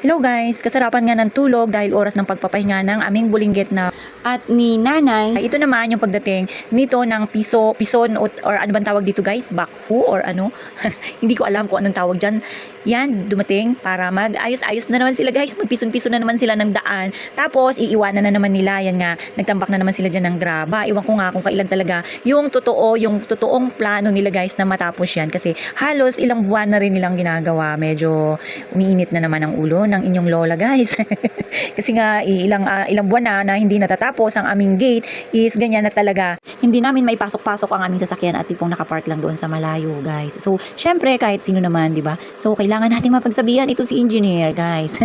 Hello guys, kasarapan nga ng tulog dahil oras ng pagpapahinga ng aming bulinggit na at ni nanay. Ito naman yung pagdating nito ng pison or ano bang tawag dito guys? Bakhu or ano? Hindi ko alam kung anong tawag dyan. Yan, dumating para mag-ayos-ayos na naman sila guys. Magpison-pison na naman sila ng daan. Tapos, iiwanan na naman nila. Yan nga, nagtambak na naman sila dyan ng graba. Iwan ko nga kung kailan talaga yung totoong plano nila guys na matapos yan. Kasi halos ilang buwan na rin nilang ginagawa. Medyo umiinit na naman ang ulo ng inyong lola guys. Kasi nga ilang buwan na hindi natatapos ang aming gate is ganyan na talaga. Hindi namin may pasok-pasok ang aming sasakyan at tipong nakapark lang doon sa malayo guys. So syempre kahit sino naman, 'di ba? So kailangan nating mapagsabihan ito si engineer guys.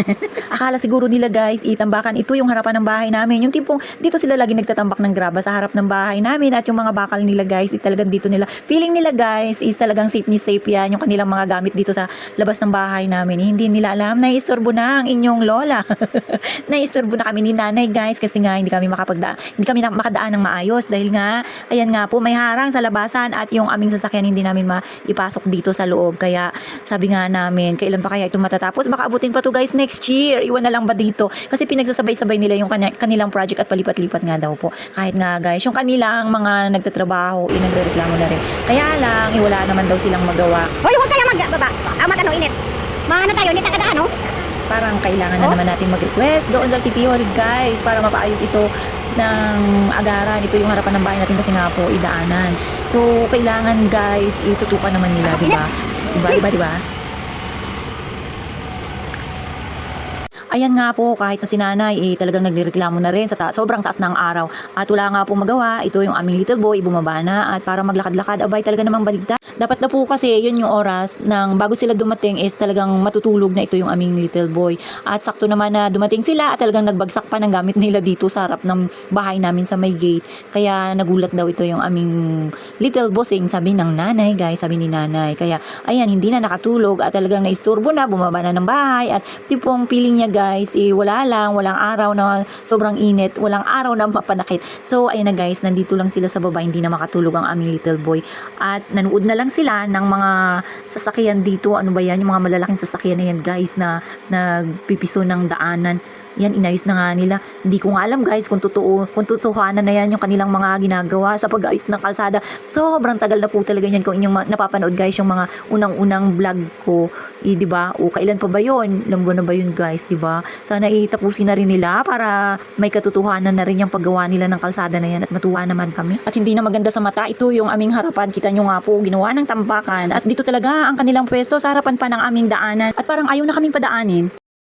Akala siguro nila guys itambakan ito yung harapan ng bahay namin. Yung tipong dito sila lagi nagtatambak ng graba sa harap ng bahay namin at yung mga bakal nila guys talagang dito nila. Feeling nila guys is talagang safe yan yung kanilang mga gamit dito sa labas ng bahay namin. Hindi nila alam na istorbo na ang inyong lola. Naistorbo na kami ni nanay guys kasi nga hindi kami makadaan ng maayos dahil nga ayan nga po may harang sa labasan at yung aming sasakyan hindi namin maipasok dito sa loob. Kaya sabi nga namin kailan pa kaya ito matatapos, baka abutin pa to guys next year, iwan na lang ba dito kasi pinagsasabay-sabay nila yung kanilang project at palipat-lipat nga daw po. Kahit nga guys yung kanilang mga nagtatrabaho nagrereklamo na rin, kaya lang wala naman daw silang magawa. Hoy, huwag kaya magbaba. Amat ano init. Maano tayo, init agad ano? Parang kailangan na naman natin mag-request doon sa City Hall guys para mapaayos ito ng agaran. Ito yung harapan ng bahay natin kasi nga po idaanan. So kailangan guys itutukan naman nila, di ba? Diba? Ayan nga po, kahit na si nanay talagang nagrereklamo na rin sa sobrang taas ng araw at wala nga po magawa. Ito yung aming little boy, bumaba na at para maglakad-lakad, abay talaga namang baligtad. Dapat na po kasi yun yung oras ng bago sila dumating is talagang matutulog na ito yung aming little boy. At sakto naman na dumating sila at talagang nagbagsak pa ng gamit nila dito sa harap ng bahay namin sa may gate. Kaya nagulat daw ito yung aming little bossing, sabi ng nanay guys, sabi ni nanay. Kaya ayan, hindi na nakatulog at talagang naisturbo na, bumaba na ng bahay at tipong feeling niya guys, walang araw na sobrang init, walang araw na mapanakit. So ayun na guys, nandito lang sila sa baba, hindi na makatulog ang aming little boy at nanood na lang sila ng mga sasakyan dito. Ano ba yan? Yung mga malalaking sasakyan na yan guys na nagpipiso ng daanan. Yan, inayos na nga nila. Hindi ko nga alam guys kung totohanan na yan yung kanilang mga ginagawa sa pag-ayos ng kalsada. Sobrang tagal na po talaga yan kung inyong napapanood guys yung mga unang-unang vlog ko. Diba? O kailan pa ba yun? Ilang buwan na ba yun guys? Diba? Sana itapusin na rin nila para may katotohanan na rin yung paggawa nila ng kalsada na yan at matuwa naman kami. At hindi na maganda sa mata. Ito yung aming harapan. Kita nyo nga po, ginawa ng tambakan. At dito talaga ang kanilang pwesto sa harapan pa ng aming daanan. At parang ayaw na kaming padaanin.